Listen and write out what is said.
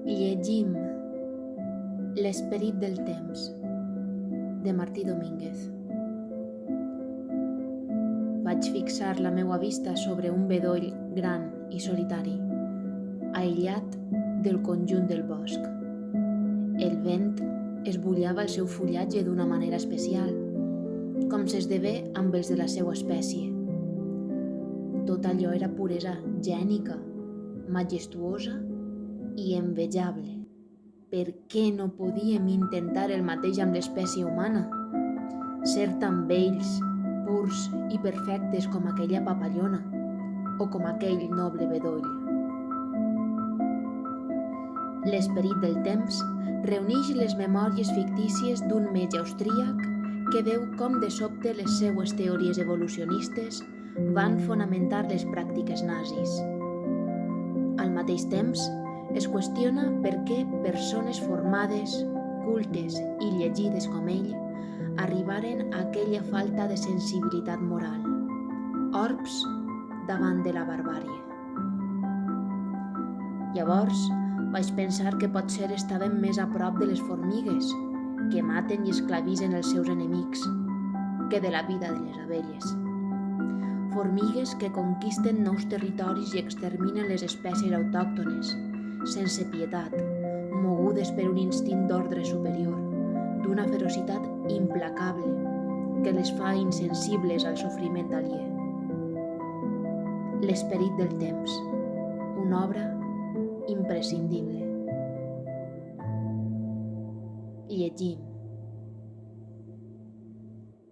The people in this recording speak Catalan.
Llegim L'esperit del temps, de Martí Domínguez. Vaig fixar la meua vista sobre un bedoll gran i solitari, aïllat del conjunt del bosc. El vent esbullava el seu fullatge d'una manera especial, com s'esdevé amb els de la seva espècie. Tot allò era puresa gènica, majestuosa i envejable. Per què no podíem intentar el mateix amb l'espècie humana? Ser tan bells, purs i perfectes com aquella papallona o com aquell noble bedoll. L'esperit del temps reuneix les memòries fictícies d'un metge austríac que veu com de sobte les seues teories evolucionistes van fonamentar les pràctiques nazis. Al mateix temps, es qüestiona per què persones formades, cultes i llegides com ell arribaren a aquella falta de sensibilitat moral, orbs davant de la barbàrie. Llavors vaig pensar que potser estàvem més a prop de les formigues, que maten i esclavisen els seus enemics, que de la vida de les abelles. Formigues que conquisten nous territoris i exterminen les espècies autòctones, sense pietat, mogudes per un instint d'ordre superior, d'una ferocitat implacable que les fa insensibles al sofriment aliè. L'esperit del temps, una obra imprescindible. Llegim.